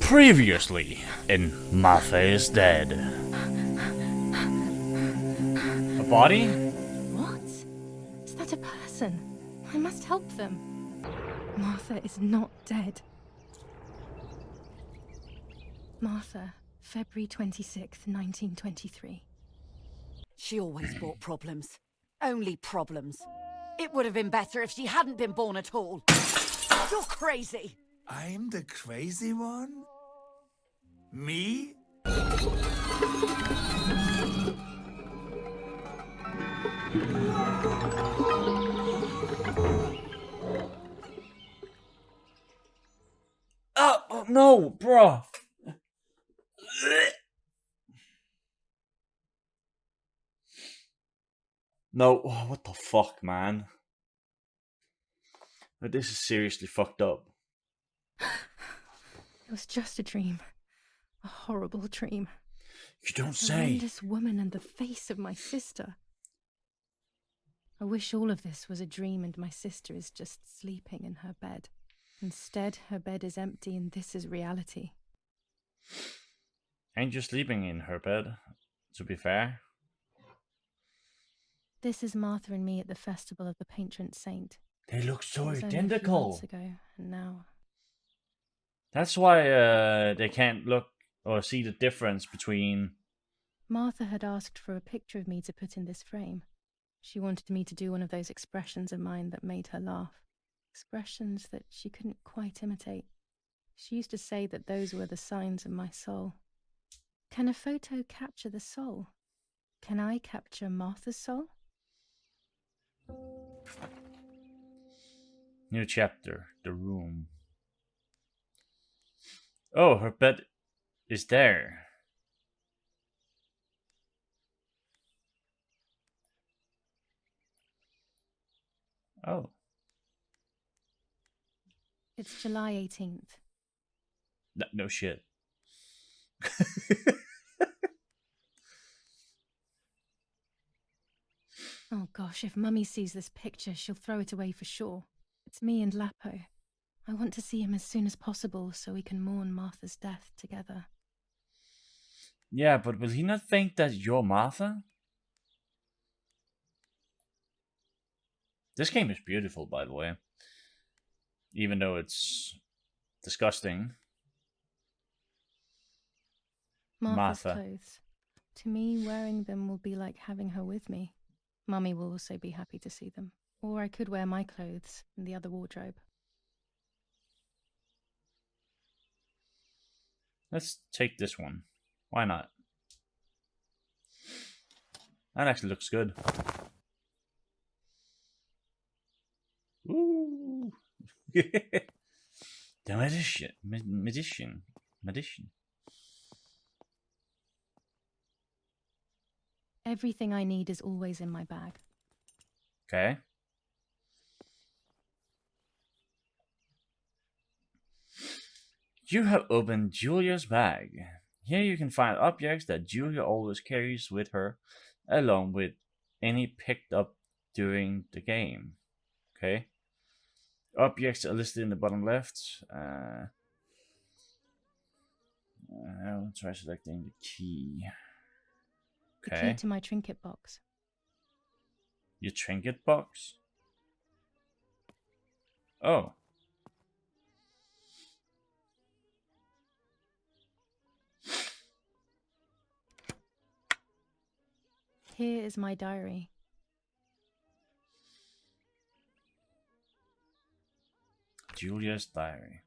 Previously in Martha is Dead. A body? What? Is that a person? I must help them. Martha is not dead. Martha, February 26th, 1923. She always brought problems. Only problems. It would have been better if she hadn't been born at all. You're crazy. I'm the crazy one? Me? Oh no, bro. No, what the fuck, man? This is seriously fucked up. It was just a dream. A horrible dream. You don't A say. horrendous woman and the face of my sister. I wish all of this was a dream and my sister is just sleeping in her bed. Instead, her bed is empty and this is reality. Ain't you sleeping in her bed, to be fair? This is Martha and me at the festival of the patron saint. They look so It was only a few identical. months ago, and now That's why they can't look or see the difference between... Martha had asked for a picture of me to put in this frame. She wanted me to do one of those expressions of mine that made her laugh. Expressions that she couldn't quite imitate. She used to say that those were the signs of my soul. Can a photo capture the soul? Can I capture Martha's soul? New chapter, the room. Oh, her bed is there. Oh. It's July 18th. No shit. Oh gosh, if Mummy sees this picture, she'll throw it away for sure. It's me and Lapo. I want to see him as soon as possible so we can mourn Martha's death together. Yeah, but will he not think that you're Martha? This game is beautiful, by the way. Even though it's disgusting. Martha's Martha. clothes. To me, wearing them will be like having her with me. Mummy will also be happy to see them. Or I could wear my clothes in the other wardrobe. Let's take this one. Why not? That actually looks good. Ooh. The magician. Everything I need is always in my bag. Okay. You have opened Julia's bag. Here you can find objects that Julia always carries with her, along with any picked up during the game. Okay. Objects are listed in the bottom left. I'll try selecting the key. The Okay. key to my trinket box. Your trinket box? Oh. Here is my diary. Julia's diary.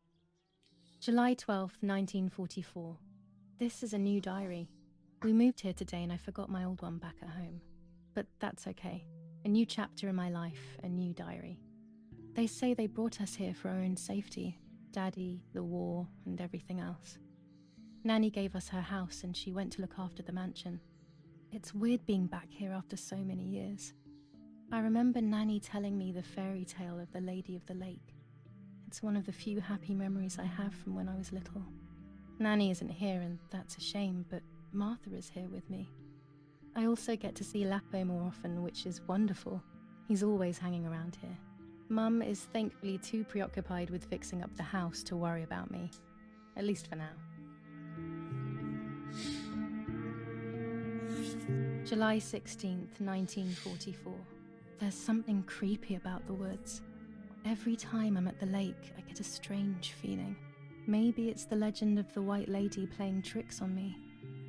July 12th, 1944. This is a new diary. We moved here today and I forgot my old one back at home. But that's okay. A new chapter in my life, a new diary. They say they brought us here for our own safety. Daddy, the war, and everything else. Nanny gave us her house and she went to look after the mansion. It's weird being back here after so many years. I remember Nanny telling me the fairy tale of the Lady of the Lake. It's one of the few happy memories I have from when I was little. Nanny isn't here and that's a shame, but Martha is here with me. I also get to see Lapo more often, which is wonderful. He's always hanging around here. Mum is thankfully too preoccupied with fixing up the house to worry about me. At least for now. July 16th, 1944. There's something creepy about the woods. Every time I'm at the lake, I get a strange feeling. Maybe it's the legend of the White Lady playing tricks on me.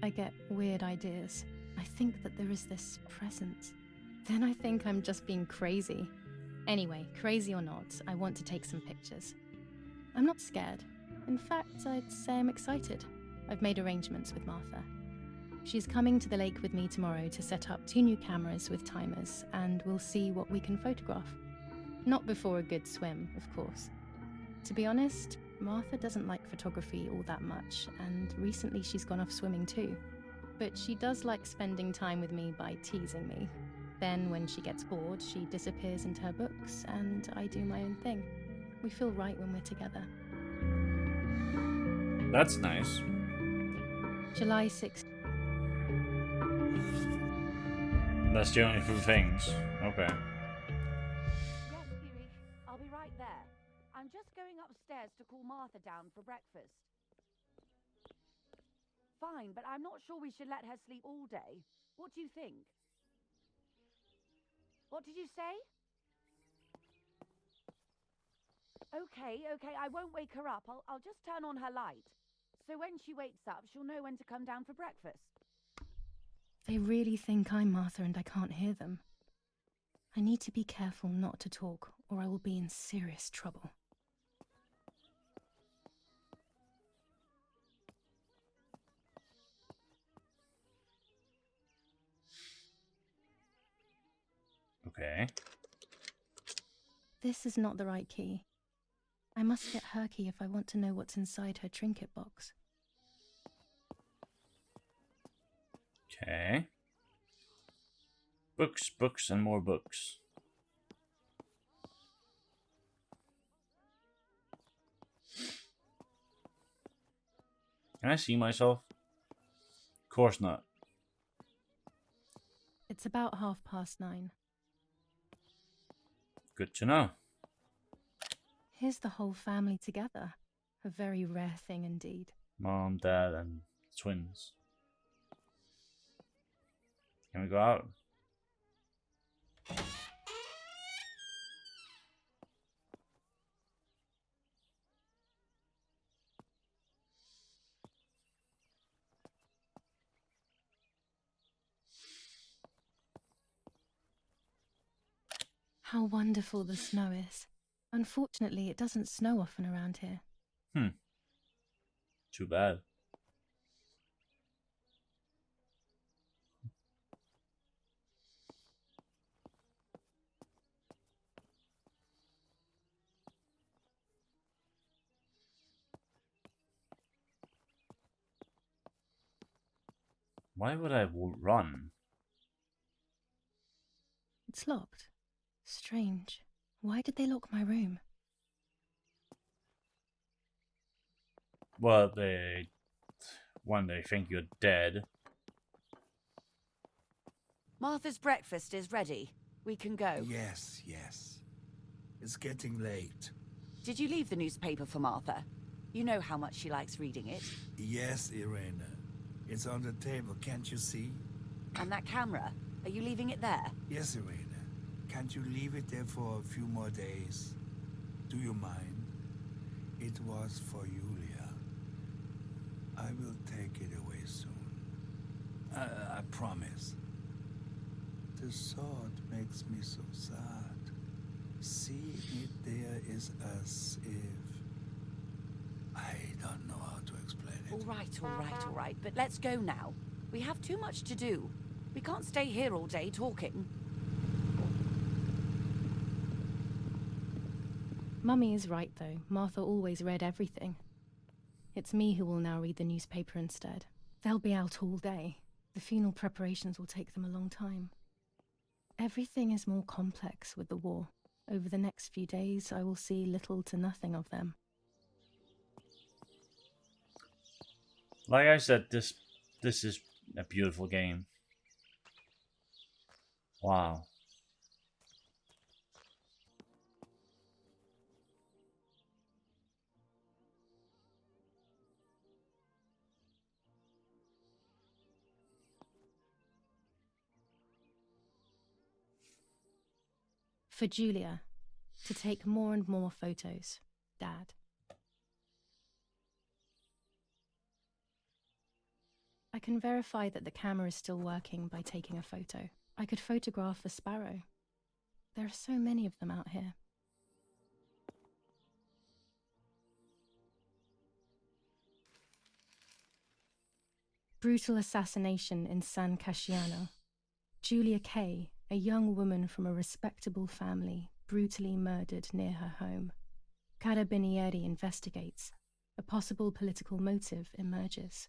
I get weird ideas. I think that there is this presence. Then I think I'm just being crazy. Anyway, crazy or not, I want to take some pictures. I'm not scared. In fact, I'd say I'm excited. I've made arrangements with Martha. She's coming to the lake with me tomorrow to set up 2 new cameras with timers, and we'll see what we can photograph. Not before a good swim, of course. To be honest, Martha doesn't like photography all that much, and recently she's gone off swimming too. But she does like spending time with me by teasing me. Then, when she gets bored, she disappears into her books, and I do my own thing. We feel right when we're together. That's nice. July 6th. That's the only 2 things. Okay. Yes, Huey. I'll be right there. I'm just going upstairs to call Martha down for breakfast. Fine, but I'm not sure we should let her sleep all day. What do you think? What did you say? Okay, I won't wake her up. I'll just turn on her light. So when she wakes up, she'll know when to come down for breakfast. They really think I'm Martha and I can't hear them. I need to be careful not to talk, or I will be in serious trouble. Okay. This is not the right key. I must get her key if I want to know what's inside her trinket box. Okay. Books, books, and more books. Can I see myself? Of course not. It's about 9:30. Good to know. Here's the whole family together. A very rare thing indeed. Mom, dad, and twins. Can we go out? How wonderful the snow is. Unfortunately, it doesn't snow often around here. Too bad. Why would I run? It's locked. Strange. Why did they lock my room? Well, when they think you're dead. Martha's breakfast is ready. We can go. Yes. It's getting late. Did you leave the newspaper for Martha? You know how much she likes reading it. Yes, Irena. It's on the table, can't you see? And that camera, are you leaving it there? Yes, Irena. Can't you leave it there for a few more days? Do you mind? It was for Julia. I will take it away soon. I promise. The thought makes me so sad. Seeing it there is as if... I don't know how to explain it. All right. But let's go now. We have too much to do. We can't stay here all day talking. Mummy is right, though. Martha always read everything. It's me who will now read the newspaper instead. They'll be out all day. The funeral preparations will take them a long time. Everything is more complex with the war. Over the next few days, I will see little to nothing of them. Like I said, this is a beautiful game. Wow. For Julia, to take more and more photos, Dad. I can verify that the camera is still working by taking a photo. I could photograph a sparrow. There are so many of them out here. Brutal assassination in San Casciano. Julia Kay, a young woman from a respectable family, brutally murdered near her home. Carabinieri investigates. A possible political motive emerges.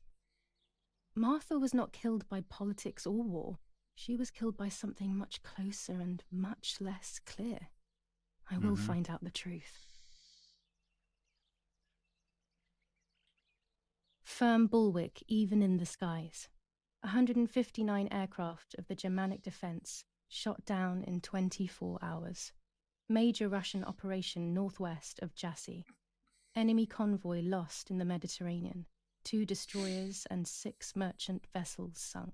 Martha was not killed by politics or war. She was killed by something much closer and much less clear. I will find out the truth. Firm bulwark even in the skies. 159 aircraft of the Germanic defense shot down in 24 hours. Major Russian operation northwest of Jassy. Enemy convoy lost in the Mediterranean. 2 destroyers and 6 merchant vessels sunk.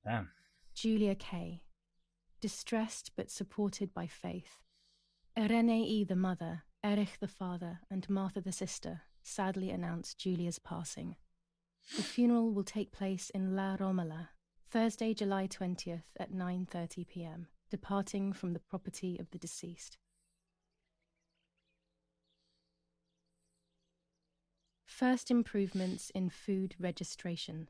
Damn. Julia Kay. Distressed but supported by faith. Irenei the mother, Erich the father, and Martha the sister sadly announced Julia's passing. The funeral will take place in La Romola, Thursday, July 20th at 9:30 p.m., departing from the property of the deceased. First improvements in food registration.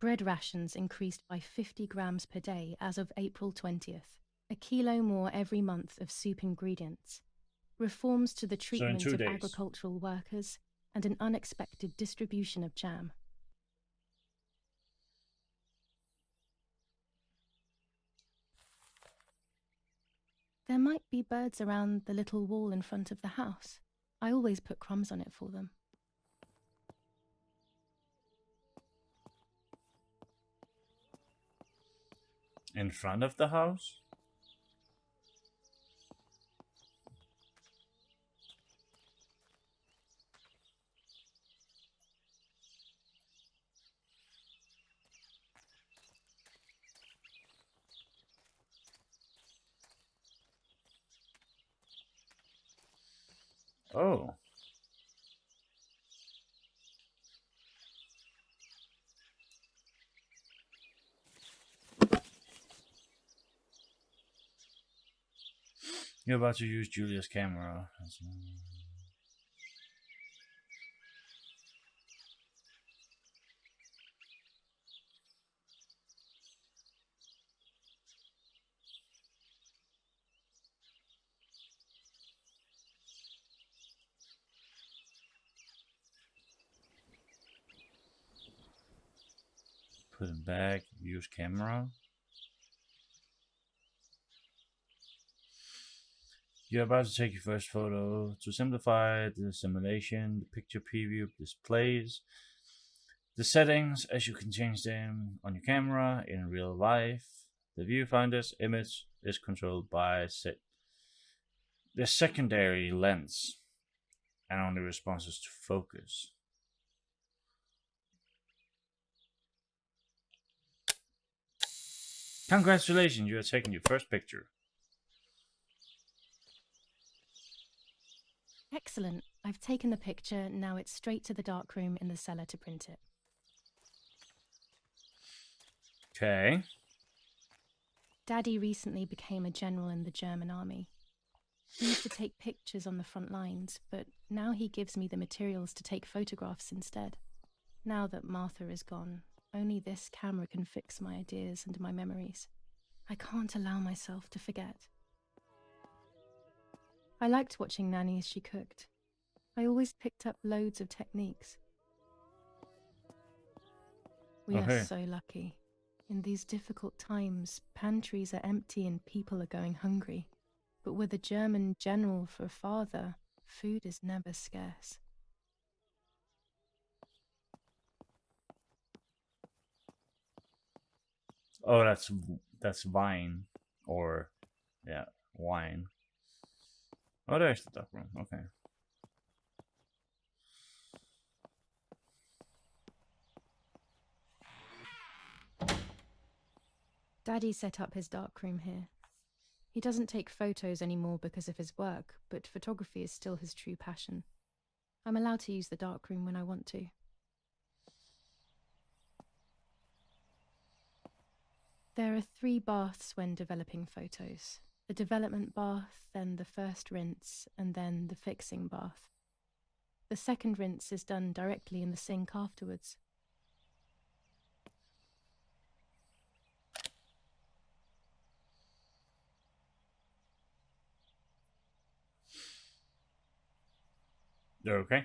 Bread rations increased by 50 grams per day as of April 20th, a kilo more every month of soup ingredients. Reforms to the treatment of agricultural workers and an unexpected distribution of jam. There might be birds around the little wall in front of the house. I always put crumbs on it for them. In front of the house? Oh. You're about to use Julia's camera. Put it back, use camera. You're about to take your first photo. To simplify the simulation, the picture preview displays the settings as you can change them on your camera in real life. The viewfinder's image is controlled by the secondary lens and only responses to focus. Congratulations, you are taking your first picture. Excellent. I've taken the picture. Now it's straight to the darkroom in the cellar to print it. Okay. Daddy recently became a general in the German army. He used to take pictures on the front lines, but now he gives me the materials to take photographs instead. Now that Martha is gone, only this camera can fix my ideas and my memories. I can't allow myself to forget. I liked watching Nanny as she cooked. I always picked up loads of techniques. We are so lucky. In these difficult times, pantries are empty and people are going hungry. But with a German general for a father, food is never scarce. Oh, that's wine, or yeah, wine. Oh, there's the dark room. Okay. Daddy set up his darkroom here. He doesn't take photos anymore because of his work, but photography is still his true passion. I'm allowed to use the darkroom when I want to. There are 3 baths when developing photos. The development bath, then the first rinse, and then the fixing bath. The second rinse is done directly in the sink afterwards. Okay.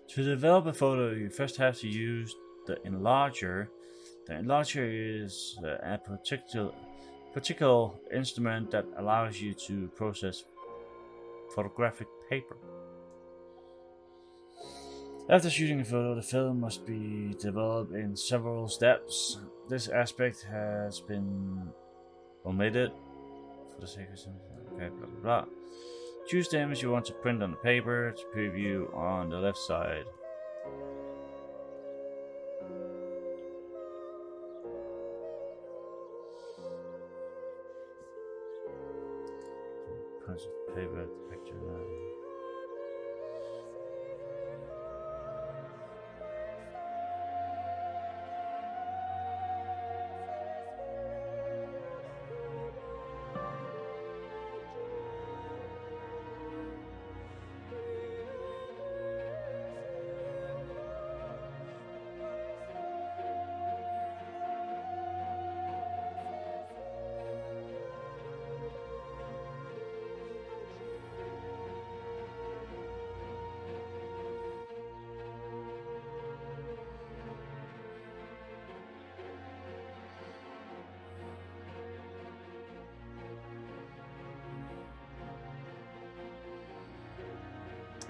To develop a photo, you first have to use the enlarger. The enlarger is a particular instrument that allows you to process photographic paper. After shooting a photo, the film must be developed in several steps. This aspect has been omitted for the sake of okay, blah blah blah. Choose the image you want to print on the paper to preview on the left side. Punch the paper, the picture.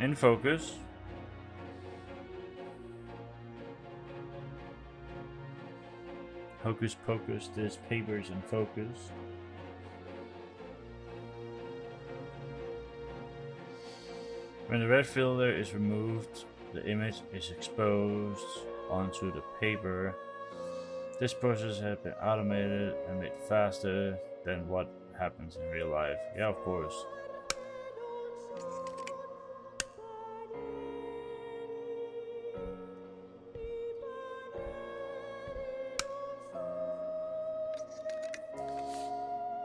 In focus. Hocus pocus, this paper's in focus. When the red filter is removed, the image is exposed onto the paper. This process has been automated and made faster than what happens in real life. Yeah, of course.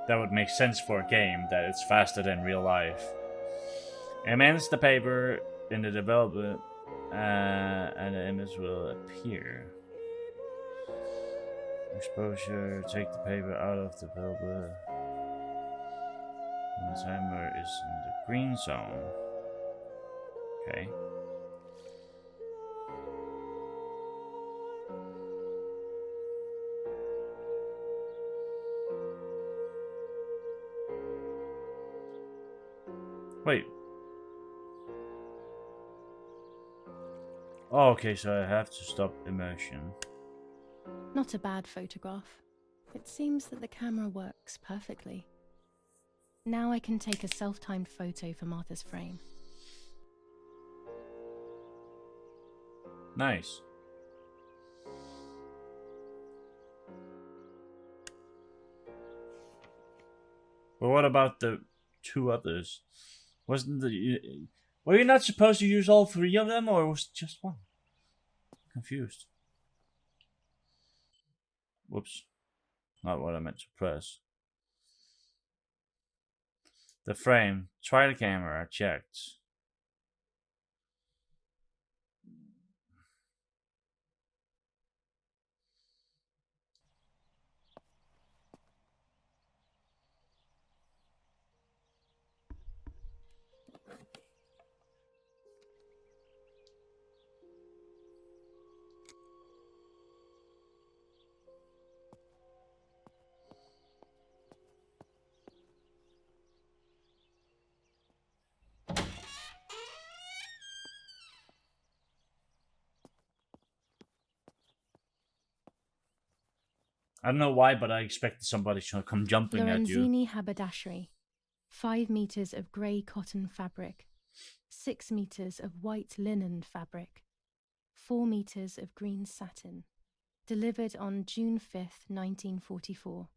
That would make sense for a game, that it's faster than real life. Immerse the paper in the development and the image will appear. Exposure, take the paper out of the developer. And the timer is in the green zone. Okay. Wait. Oh, okay, so I have to stop immersion. Not a bad photograph. It seems that the camera works perfectly. Now I can take a self-timed photo for Martha's frame. Nice. But what about the 2 others? Were you not supposed to use all 3 of them, or was it just one? I'm confused. Whoops. Not what I meant to press. The frame. Try the camera. Checked. I don't know why, but I expected somebody to come jumping at you. Lorenzini haberdashery. 5 meters of grey cotton fabric. 6 meters of white linen fabric. 4 meters of green satin. Delivered on June 5th, 1944.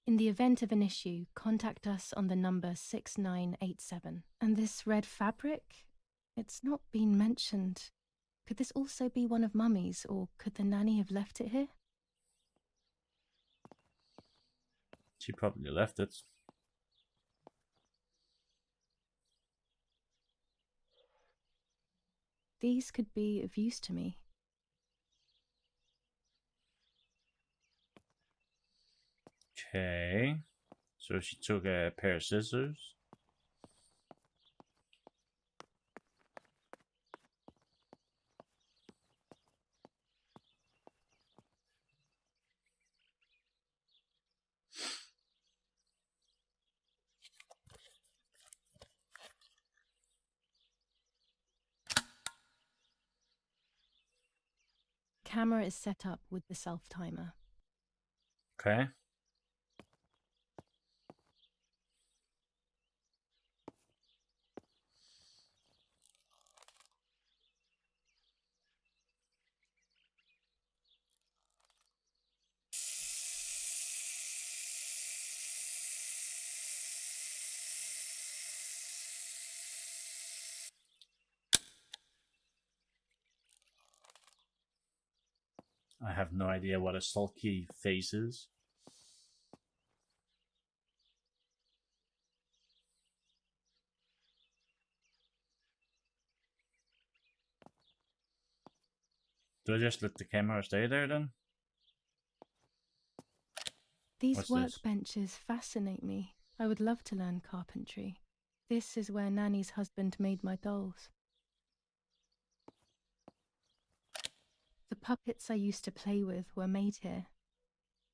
In the event of an issue, contact us on the number 6987. And this red fabric? It's not been mentioned. Could this also be one of Mummy's, or could the nanny have left it here? She probably left it. These could be of use to me. Okay. So she took a pair of scissors. Camera is set up with the self-timer. Okay. I have no idea what a sulky face is. Do I just let the camera stay there then? These What's this? workbenches fascinate me. I would love to learn carpentry. This is where Nanny's husband made my dolls. The puppets I used to play with were made here.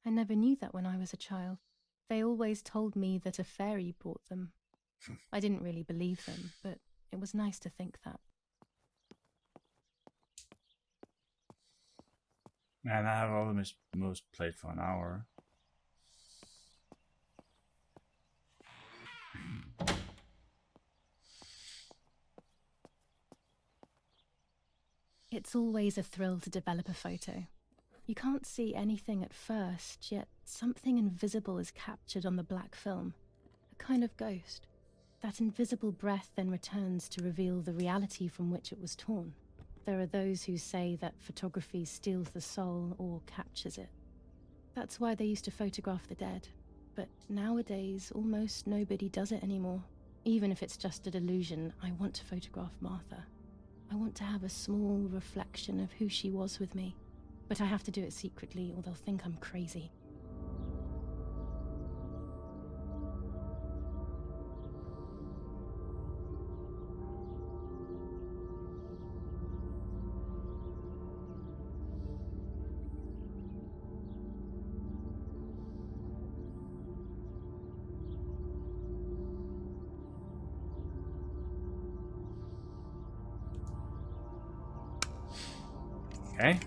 I never knew that when I was a child. They always told me that a fairy brought them. I didn't really believe them, but it was nice to think that. Man, I have almost played for an hour. It's always a thrill to develop a photo. You can't see anything at first, yet something invisible is captured on the black film. A kind of ghost. That invisible breath then returns to reveal the reality from which it was torn. There are those who say that photography steals the soul or captures it. That's why they used to photograph the dead. But nowadays, almost nobody does it anymore. Even if it's just a delusion, I want to photograph Martha. I want to have a small reflection of who she was with me. But I have to do it secretly or they'll think I'm crazy. Okay.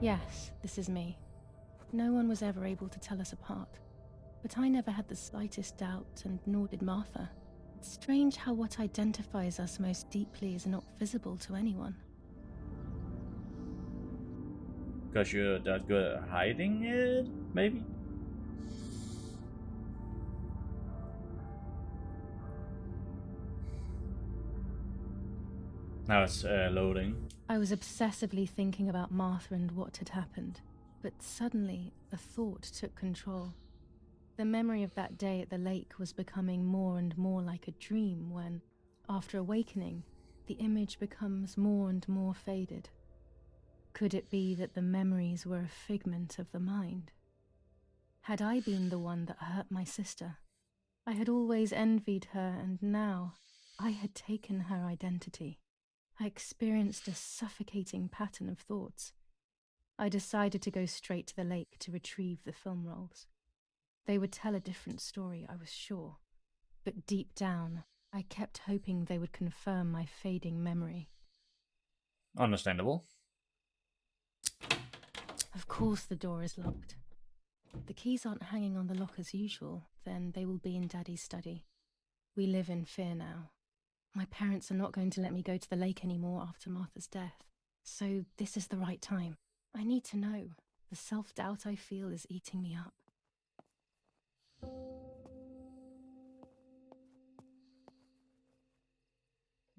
Yes, this is me. No one was ever able to tell us apart. But I never had the slightest doubt, and nor did Martha. It's strange how what identifies us most deeply is not visible to anyone. Because you're that good at hiding it, maybe? Now it's loading. I was obsessively thinking about Martha and what had happened, but suddenly a thought took control. The memory of that day at the lake was becoming more and more like a dream when, after awakening, the image becomes more and more faded. Could it be that the memories were a figment of the mind? Had I been the one that hurt my sister? I had always envied her, and now I had taken her identity. I experienced a suffocating pattern of thoughts. I decided to go straight to the lake to retrieve the film rolls. They would tell a different story, I was sure. But deep down, I kept hoping they would confirm my fading memory. Understandable. Of course the door is locked. The keys aren't hanging on the lock as usual, then they will be in Daddy's study. We live in fear now. My parents are not going to let me go to the lake anymore after Martha's death. So this is the right time. I need to know. The self-doubt I feel is eating me up.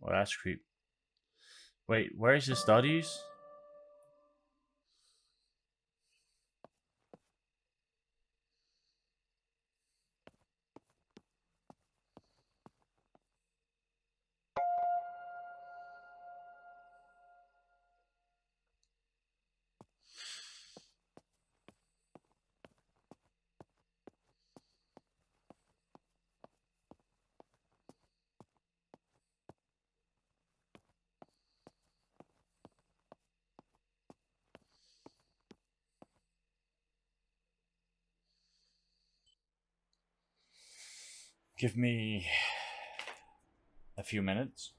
Well, that's creep. Wait, where is his studies? Give me a few minutes.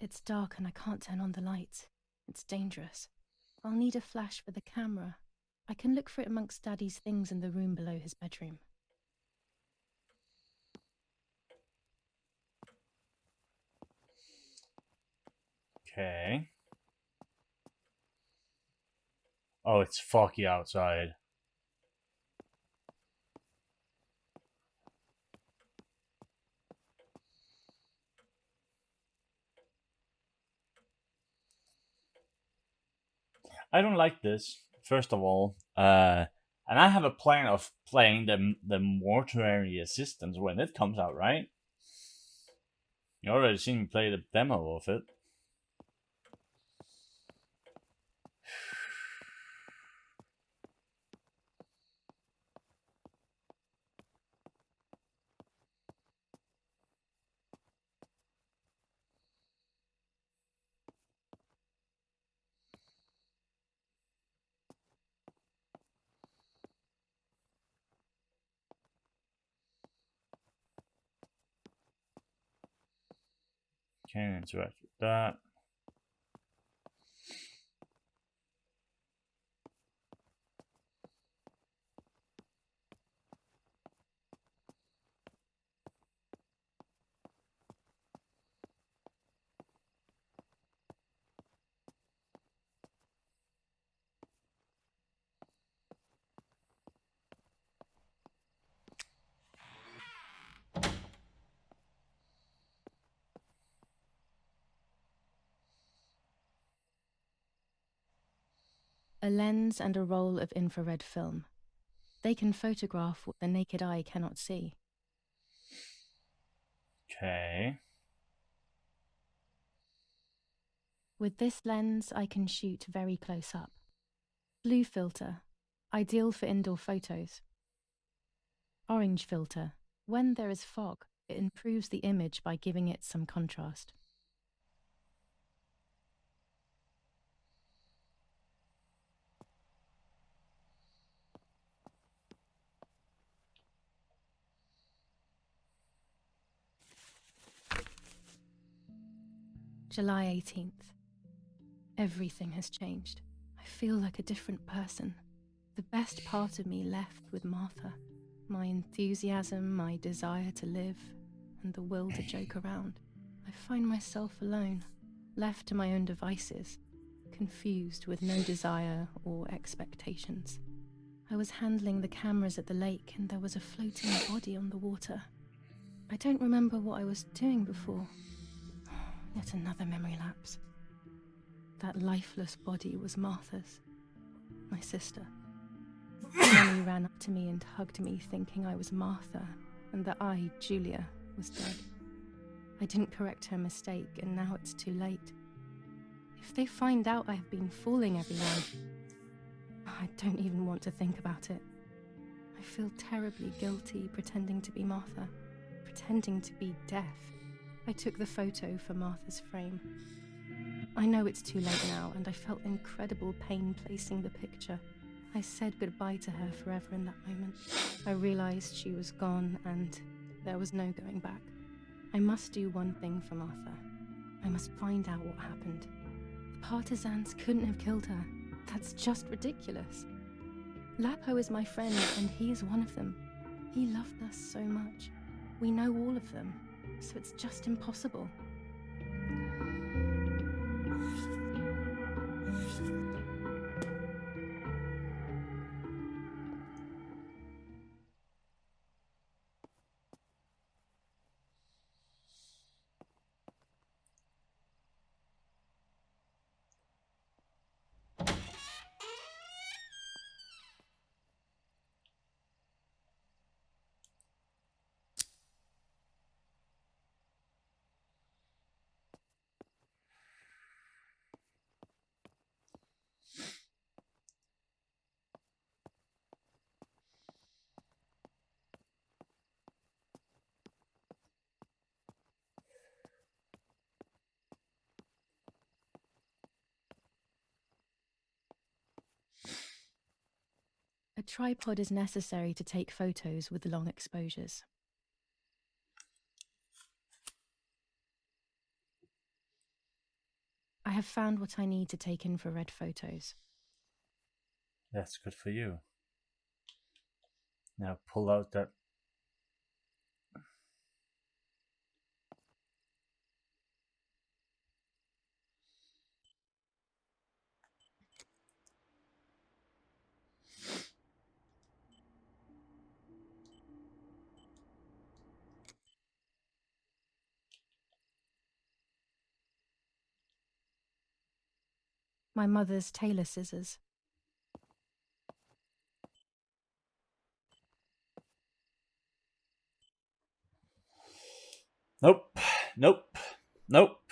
It's dark and I can't turn on the lights. It's dangerous. I'll need a flash for the camera. I can look for it amongst Daddy's things in the room below his bedroom. Okay. Oh, it's foggy outside. I don't like this, first of all. And I have a plan of playing the mortuary assistance when it comes out, right? You already seen me play the demo of it. Can't interact with that. A lens and a roll of infrared film. They can photograph what the naked eye cannot see. Okay. With this lens, I can shoot very close up. Blue filter, ideal for indoor photos. Orange filter, when there is fog, it improves the image by giving it some contrast. July 18th. Everything has changed. I feel like a different person. The best part of me left with Martha. My enthusiasm, my desire to live, and the will to joke around. I find myself alone, left to my own devices, confused with no desire or expectations. I was handling the cameras at the lake and there was a floating body on the water. I don't remember what I was doing before. Yet another memory lapse. That lifeless body was Martha's, my sister. Nanny ran up to me and hugged me, thinking I was Martha, and that I, Julia, was dead. I didn't correct her mistake, and now it's too late. If they find out I have been fooling everyone, I don't even want to think about it. I feel terribly guilty pretending to be Martha, pretending to be deaf. I took the photo for Martha's frame. I know it's too late now, and I felt incredible pain placing the picture. I said goodbye to her forever in that moment. I realized she was gone and there was no going back. I must do one thing for Martha. I must find out what happened. The partisans couldn't have killed her. That's just ridiculous. Lapo is my friend and he is one of them. He loved us so much. We know all of them, so it's just impossible. A tripod is necessary to take photos with long exposures. I have found what I need to take infrared photos. That's good for you. Now pull out that. My mother's tailor scissors. Nope. Nope. Nope.